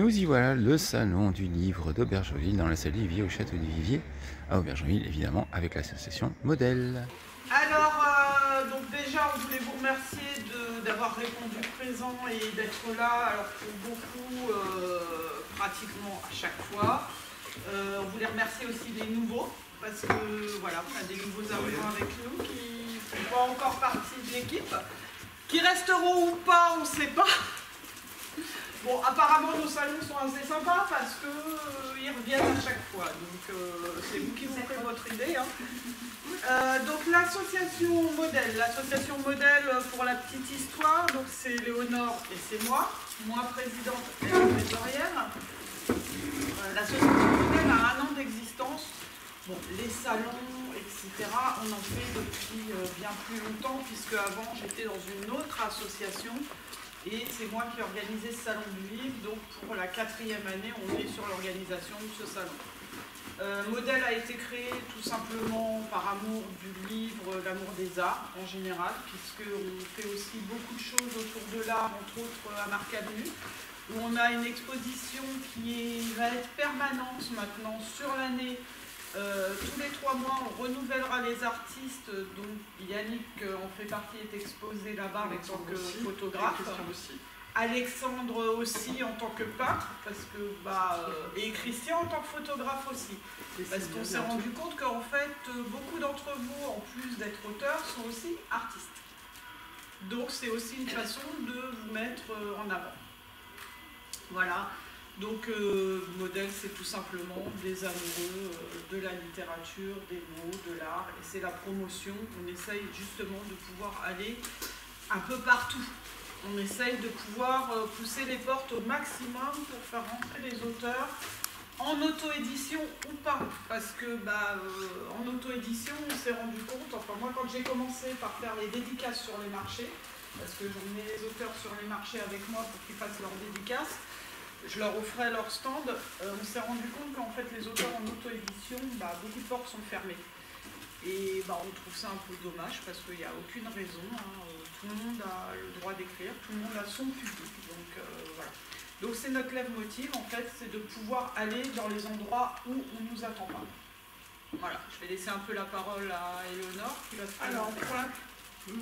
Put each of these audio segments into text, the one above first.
Nous y voilà, le salon du livre d'Aubergenville dans la salle du Vivier au château du Vivier à Aubergenville, évidemment avec l'association Modèle. Alors, donc déjà, on voulait vous remercier d'avoir répondu présent et d'être là. Alors pour beaucoup, pratiquement à chaque fois. On voulait remercier aussi les nouveaux, parce que voilà, on a des nouveaux arrivants avec nous qui ne font pas encore partie de l'équipe, qui resteront ou pas, on ne sait pas. Bon, apparemment nos salons sont assez sympas parce qu'ils reviennent à chaque fois, donc c'est vous qui vous ferez votre idée. Hein. Donc l'association Modèle, pour la petite histoire, donc c'est Léonore et c'est moi présidente et trésorière. L'association Modèle a 1 an d'existence. Bon, les salons, etc., on en fait depuis bien plus longtemps, puisque avant j'étais dans une autre association. Et c'est moi qui ai organisé ce salon du livre, donc pour la 4e année, on est sur l'organisation de ce salon. Modèle a été créé tout simplement par amour du livre, l'amour des arts en général, puisqu'on fait aussi beaucoup de choses autour de l'art, entre autres à Marc Avenue, où on a une exposition qui va être permanente maintenant sur l'année. Tous les 3 mois, on renouvellera les artistes, donc Yannick en fait partie, est exposé là-bas en tant que photographe. Alexandre aussi en tant que peintre, parce que, et Christian en tant que photographe aussi. Parce qu'on s'est rendu compte qu'en fait, beaucoup d'entre vous, en plus d'être auteurs, sont aussi artistes. Donc c'est aussi une façon de vous mettre en avant. Voilà. Donc, Modèle, c'est tout simplement des amoureux de la littérature, des mots, de l'art, et c'est la promotion. On essaye justement de pouvoir aller un peu partout. On essaye de pouvoir pousser les portes au maximum pour faire rentrer les auteurs en auto-édition ou pas. Parce que, en auto-édition, on s'est rendu compte, enfin moi quand j'ai commencé par faire les dédicaces sur les marchés, parce que j'emmenais les auteurs sur les marchés avec moi pour qu'ils fassent leurs dédicaces, je leur offrais leur stand, on s'est rendu compte qu'en fait les auteurs en auto-édition, beaucoup de portes sont fermées. Et on trouve ça un peu dommage parce qu'il n'y a aucune raison, hein. Tout le monde a le droit d'écrire, tout le monde a son public, donc voilà. Donc c'est notre leitmotiv en fait, c'est de pouvoir aller dans les endroits où on ne nous attend pas. Voilà, je vais laisser un peu la parole à Éléonore qui va se présenter. Alors,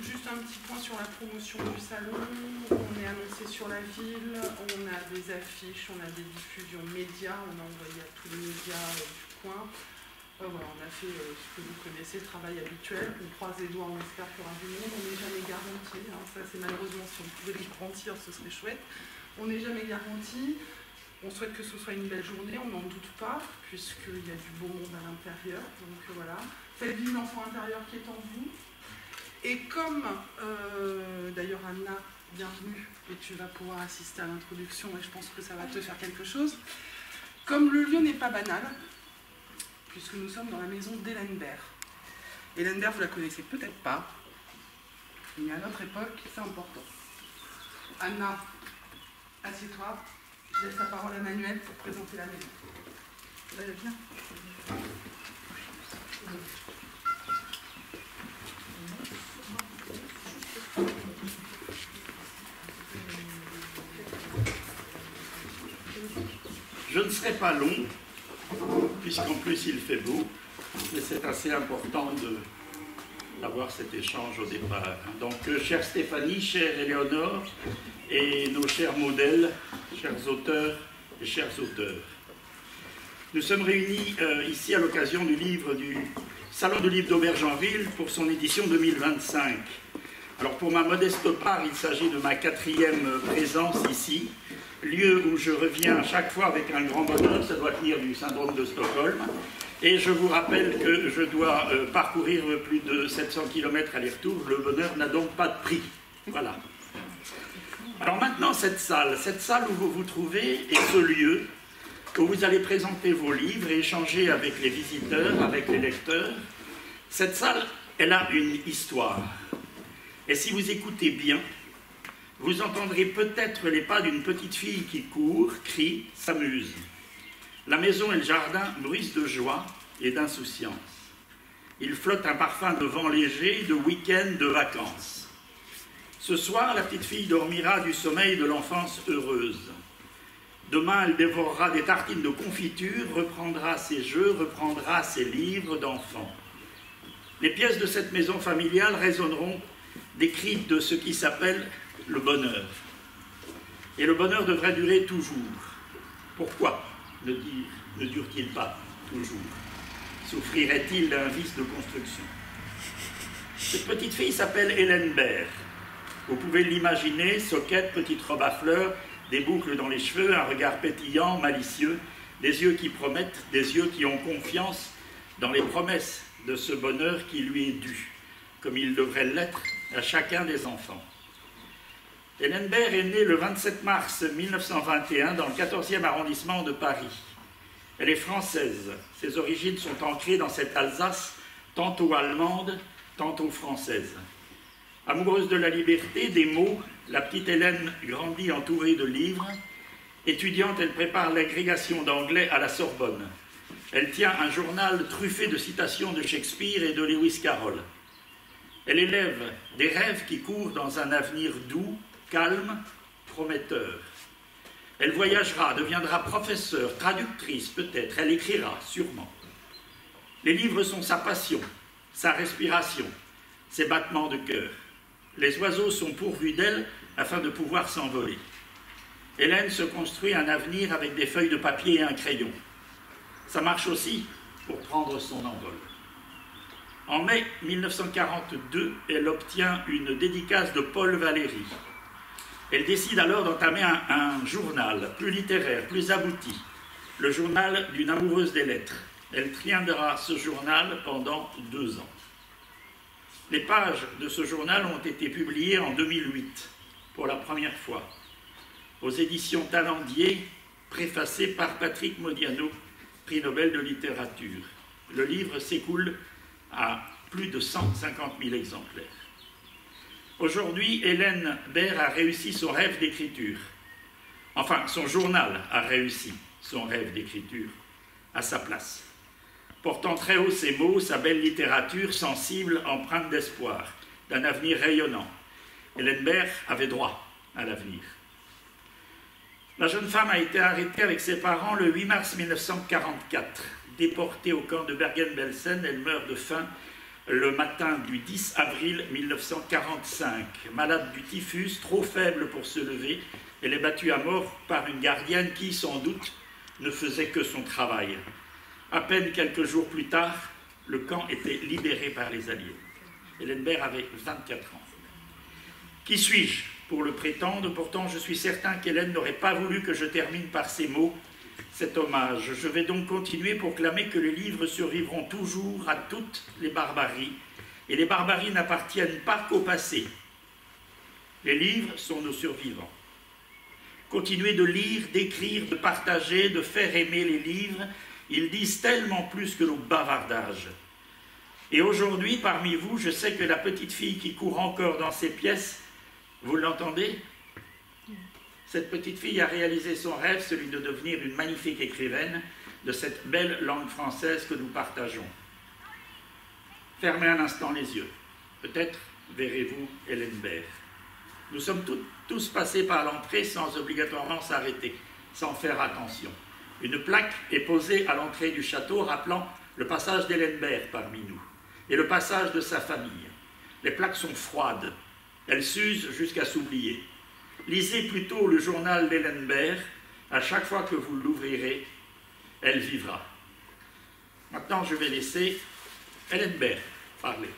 juste un petit point sur la promotion du salon. On est annoncé sur la ville, on a des affiches, on a des diffusions médias, on a envoyé à tous les médias du coin. Voilà, on a fait ce que vous connaissez, le travail habituel. On croise les doigts, on espère qu'il y aura du monde. On n'est jamais garanti, hein. Ça c'est malheureusement, si on pouvait le garantir, ce serait chouette. On n'est jamais garanti. On souhaite que ce soit une belle journée, on n'en doute pas, puisqu'il y a du beau monde à l'intérieur. Donc voilà, faites vivre l'enfant intérieur qui est en vous. Et comme, d'ailleurs Anna, bienvenue, et tu vas pouvoir assister à l'introduction, et je pense que ça va te faire quelque chose. Comme le lieu n'est pas banal, puisque nous sommes dans la maison d'Hélène Baird. Hélène Baird, vous la connaissez peut-être pas, mais à notre époque, c'est important. Anna, assieds-toi, je laisse la parole à Manuel pour présenter la maison. Vous allez bien ? Je ne serai pas long, puisqu'en plus il fait beau, mais c'est assez important d'avoir cet échange au départ. Donc, chère Stéphanie, chère Éléonore, et nos chers modèles, chers auteurs et chers auteurs. Nous sommes réunis ici à l'occasion du Salon du livre d'Aubergenville pour son édition 2025. Alors, pour ma modeste part, il s'agit de ma 4e présence ici, lieu où je reviens à chaque fois avec un grand bonheur, ça doit tenir du syndrome de Stockholm. Et je vous rappelle que je dois parcourir plus de 700 km aller-retour, le bonheur n'a donc pas de prix. Voilà. Alors maintenant, cette salle où vous vous trouvez est ce lieu où vous allez présenter vos livres et échanger avec les visiteurs, avec les lecteurs. Cette salle, elle a une histoire. Et si vous écoutez bien, vous entendrez peut-être les pas d'une petite fille qui court, crie, s'amuse. La maison et le jardin bruissent de joie et d'insouciance. Il flotte un parfum de vent léger, de week-end, de vacances. Ce soir, la petite fille dormira du sommeil de l'enfance heureuse. Demain, elle dévorera des tartines de confiture, reprendra ses jeux, reprendra ses livres d'enfants. Les pièces de cette maison familiale résonneront des cris de ce qui s'appelle le bonheur. Et le bonheur devrait durer toujours. Pourquoi ne dure-t-il pas toujours? Souffrirait-il d'un vice de construction? Cette petite fille s'appelle Hélène Baird. Vous pouvez l'imaginer, soquette, petite robe à fleurs, des boucles dans les cheveux, un regard pétillant, malicieux, des yeux qui promettent, des yeux qui ont confiance dans les promesses de ce bonheur qui lui est dû, comme il devrait l'être à chacun des enfants. Hélène Baird est née le 27 mars 1921 dans le 14e arrondissement de Paris. Elle est française. Ses origines sont ancrées dans cette Alsace, tantôt allemande, tantôt française. Amoureuse de la liberté, des mots, la petite Hélène grandit entourée de livres. Étudiante, elle prépare l'agrégation d'anglais à la Sorbonne. Elle tient un journal truffé de citations de Shakespeare et de Lewis Carroll. Elle élève des rêves qui courent dans un avenir doux, calme, prometteur. Elle voyagera, deviendra professeure, traductrice peut-être, elle écrira sûrement. Les livres sont sa passion, sa respiration, ses battements de cœur. Les oiseaux sont pourvus d'elle afin de pouvoir s'envoler. Hélène se construit un avenir avec des feuilles de papier et un crayon. Ça marche aussi pour prendre son envol. En mai 1942, elle obtient une dédicace de Paul Valéry. Elle décide alors d'entamer un journal plus littéraire, plus abouti, le journal d'une amoureuse des lettres. Elle tiendra ce journal pendant 2 ans. Les pages de ce journal ont été publiées en 2008, pour la première fois, aux éditions Talendier, préfacées par Patrick Modiano, prix Nobel de littérature. Le livre s'écoule à plus de 150 000 exemplaires. Aujourd'hui, Hélène Baird a réussi son rêve d'écriture. Enfin, son journal a réussi son rêve d'écriture à sa place. Portant très haut ses mots, sa belle littérature sensible, empreinte d'espoir, d'un avenir rayonnant. Hélène Baird avait droit à l'avenir. La jeune femme a été arrêtée avec ses parents le 8 mars 1944. Déportée au camp de Bergen-Belsen, elle meurt de faim le matin du 10 avril 1945. Malade du typhus, trop faible pour se lever, elle est battue à mort par une gardienne qui, sans doute, ne faisait que son travail. À peine quelques jours plus tard, le camp était libéré par les Alliés. Hélène Baird avait 24 ans. Qui suis-je pour le prétendre? Pourtant, je suis certain qu'Hélène n'aurait pas voulu que je termine par ces mots, cet hommage. Je vais donc continuer pour clamer que les livres survivront toujours à toutes les barbaries, et les barbaries n'appartiennent pas qu'au passé. Les livres sont nos survivants. Continuez de lire, d'écrire, de partager, de faire aimer les livres. Ils disent tellement plus que nos bavardages. Et aujourd'hui, parmi vous, je sais que la petite fille qui court encore dans ces pièces, vous l'entendez? Cette petite fille a réalisé son rêve, celui de devenir une magnifique écrivaine de cette belle langue française que nous partageons. Fermez un instant les yeux. Peut-être verrez-vous Hélène Baird. Nous sommes tous passés par l'entrée sans obligatoirement s'arrêter, sans faire attention. Une plaque est posée à l'entrée du château rappelant le passage d'Hélène Baird parmi nous et le passage de sa famille. Les plaques sont froides, elles s'usent jusqu'à s'oublier. Lisez plutôt le journal d'Hélène Baird. À chaque fois que vous l'ouvrirez, elle vivra. Maintenant, je vais laisser Hélène Baird parler.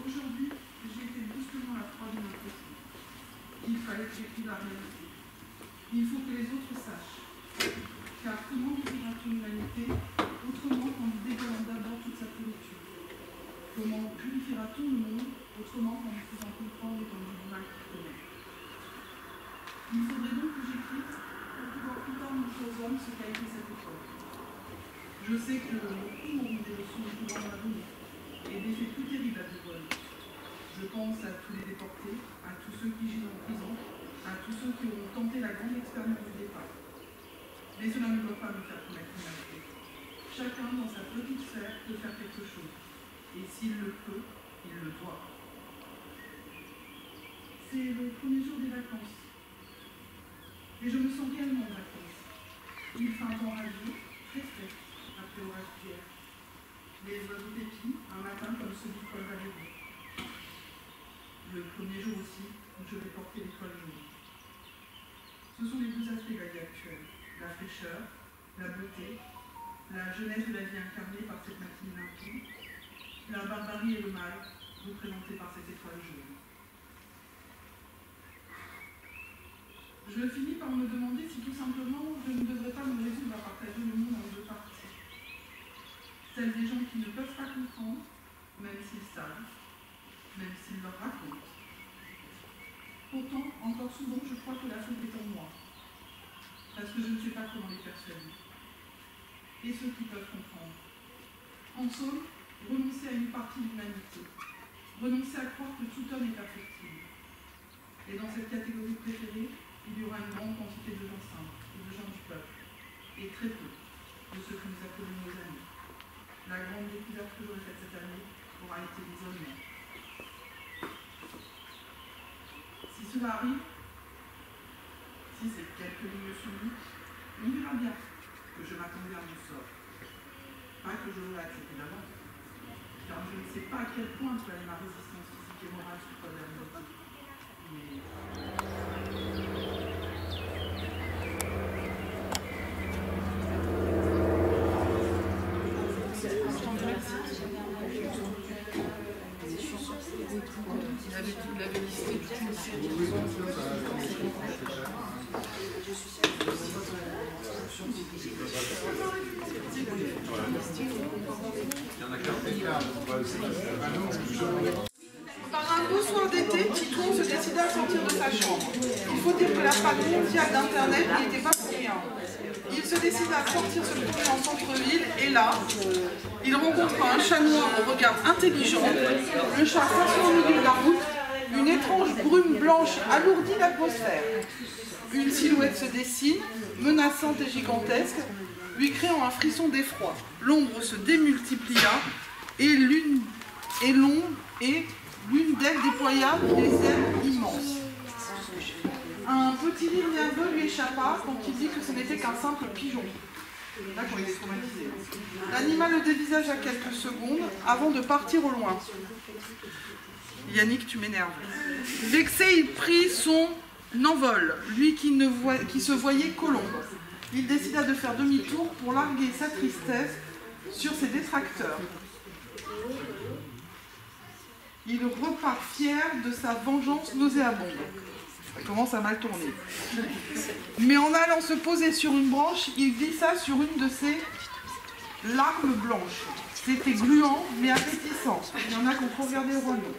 Aujourd'hui, j'ai été brusquement à la croix de ma petite. Il fallait que j'écrive la réalité. Il faut que les autres sachent. Car comment vivra l'humanité autrement qu'en dévoilant d'abord toute sa pourriture? Comment purifiera-t-on le monde autrement qu'en nous faisant comprendre l'étendue du mal qu'il commet? Il faudrait donc que j'écrive pour pouvoir plus tard montrer aux hommes ce qu'a été cette époque. Je sais que beaucoup auront des leçons de pouvoir m'abonner et des faits plus terribles à dévoiler. Je pense à tous les déportés, à tous ceux qui gîtent en prison, à tous ceux qui auront tenté la grande expérience du départ. Mais cela ne doit pas me faire commettre une malheur. Chacun dans sa petite sphère peut faire quelque chose. Et s'il le peut, il le doit. C'est le premier jour des vacances. Et je me sens réellement en vacances. Il fait un temps radieux, très frais, après l'orage d'hier. Les oiseaux pépinent un matin comme celui de Paul Valéry. Le premier jour aussi, où je vais porter l'étoile jaune. Ce sont les deux aspects de la vie actuelle. La fraîcheur, la beauté, la jeunesse de la vie incarnée par cette matinée limpide, la barbarie et le mal représentés par cette étoile jaune. Je finis par me demander si tout simplement je ne devrais pas me résoudre à partager le monde en deux parties. Celle des gens qui ne peuvent pas comprendre, même s'ils savent, même s'ils leur racontent. Pourtant, encore souvent, je crois que la faute est en moi, parce que je ne sais pas comment les persuader. Et ceux qui peuvent comprendre. En somme, renoncer à une partie de l'humanité, renoncer à croire que tout homme est perfectible. Et dans cette catégorie préférée, il y aura une grande quantité de gens simples et de gens du peuple, et très peu de ceux que nous appelons nos amis. La grande découverte que j'aurai faite cette année aura été l'isolement. Si cela arrive, si ces quelques lignes soumises, on verra bien que je m'attendais à mon sort. Pas que je l'aurais accepté d'avance, car je ne sais pas à quel point peut aller ma résistance physique et morale sur le problème. Mais... Il avait listé toute une série de Par un beau soir d'été, Titouan se décida à sortir de sa chambre. Il faut dire que la panne mondiale d'Internet n'était pas pour rien. Il se décida à sortir se promener en centre-ville et là, il rencontra un chat noir au regard intelligent. Le chat s'assoit au milieu de la route. Une étrange brume blanche alourdit l'atmosphère. Une silhouette se dessine, menaçante et gigantesque, lui créant un frisson d'effroi. L'ombre se démultiplia et l'une d'elles déploya des ailes immenses. Un petit rire nerveux lui échappa quand il dit que ce n'était qu'un simple pigeon. Là, quand il est traumatisé. L'animal le dévisagea quelques secondes avant de partir au loin. Yannick, tu m'énerves. Vexé, il prit son envol, lui qui se voyait colombe. Il décida de faire demi-tour pour larguer sa tristesse sur ses détracteurs. Il repart fier de sa vengeance nauséabonde. Ça commence à mal tourner. Mais en allant se poser sur une branche, il glissa sur une de ses larmes blanches. C'était gluant, mais appétissant. Il y en a qui ont trop regardé le Renaud.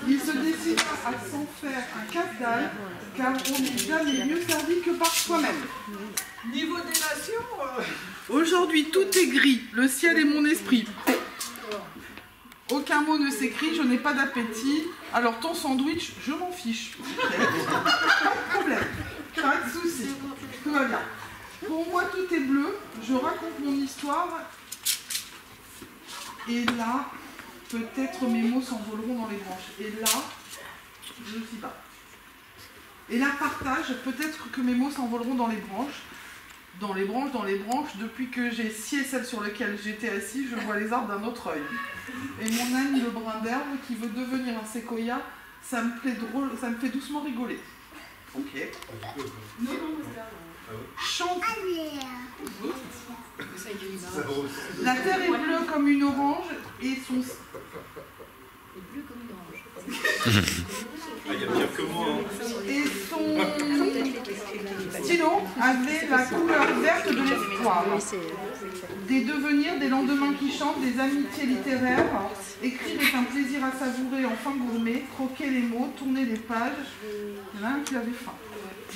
Il se décida à s'en faire un casse-dalle, car on n'est jamais mieux servi que par soi-même. Niveau des nations, Aujourd'hui, tout est gris, le ciel est mon esprit. Aucun mot ne s'écrit, je n'ai pas d'appétit, alors ton sandwich, je m'en fiche. Pas de problème, pas de souci, tout va bien. Pour moi, tout est bleu, je raconte mon histoire, et là, peut-être mes mots s'envoleront dans les branches. Et là, je ne sais pas. Et là, partage, peut-être que mes mots s'envoleront dans les branches. Dans les branches, depuis que j'ai scié celle sur laquelle j'étais assis, je vois les arbres d'un autre œil. Et mon âne, le brin d'herbe, qui veut devenir un séquoia, ça me fait doucement rigoler. Ok. Chante. La terre est bleue comme une orange et son... Et son stylo avait la couleur verte de l'espoir. Des devenirs, des lendemains qui chantent, des amitiés littéraires. Écrire est un plaisir à savourer en fin gourmet. Croquer les mots, tourner les pages. Il y en a un qui avait faim.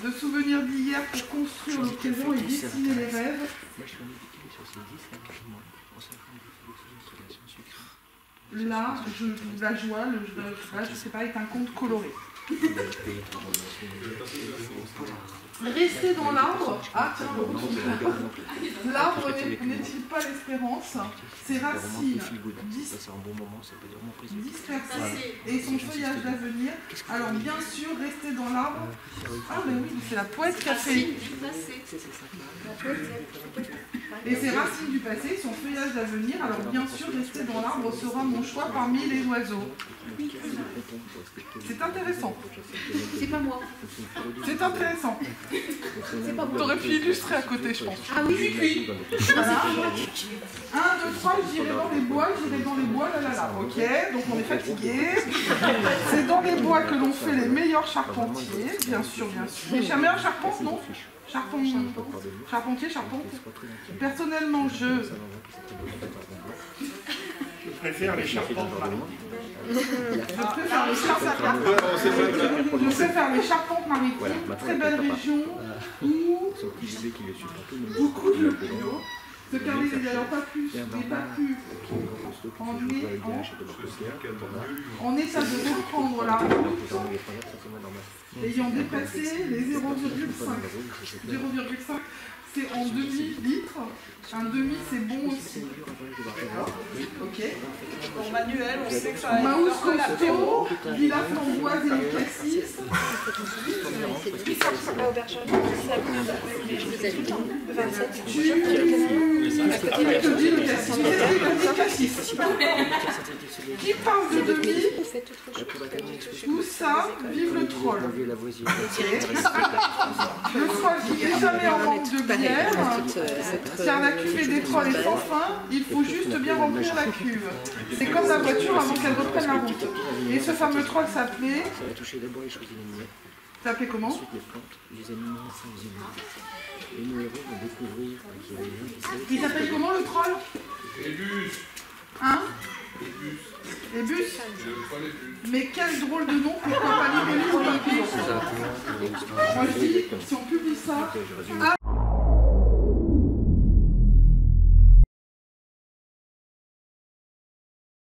De souvenirs d'hier pour construire le présent et dessiner les rêves. Là, la joie, je sais pas, est un conte coloré. Rester dans l'arbre. Ah tiens, l'arbre n'est-il pas l'espérance? Ses racines dispersées et son feuillage d'avenir. Alors bien sûr, rester dans l'arbre. Ah mais oui, c'est la poète qui a fait. Et ses racines du passé, son feuillage d'avenir. Alors bien sûr, rester dans l'arbre sera mon choix parmi les oiseaux. C'est intéressant. C'est pas moi. C'est intéressant. C'est pas moi. T'aurais pu illustrer à côté, je pense. Ah oui, oui. Voilà. 1, 2, 3, j'irai dans les bois, là là là. Ok, donc on est fatigué. C'est dans les bois que l'on fait les meilleurs charpentiers, bien sûr, bien sûr. Les meilleurs charpentes, non? Charpentier, charpente. Personnellement, je préfère les charpentes marines. Je préfère les charpentes maritimes, très belle région, où beaucoup de bio. Ce carnet n'est d'ailleurs pas plus en état de reprendre la route, ayant dépassé les 0,5. 0,5, c'est en demi-litre. Un demi, c'est bon aussi. Ok. En manuel, on sait que ça a Maus Costo, Villa Framboise et les Cassis. Qui parle de demi? Où ça? Vive le troll. Le troll qui n'est jamais en manque de bière, car la cuvée des trolls est sans fin, il faut juste bien remplir la cuve. C'est comme la voiture avant qu'elle reprenne la route. Et ce fameux troll s'appelait... S'appelait comment? Il s'appelle comment le troll? Ébus. Hein? Ébus. Mais quel drôle de nom, pourquoi pas Libellus ou Ébus? Moi je dis, si on publie ça...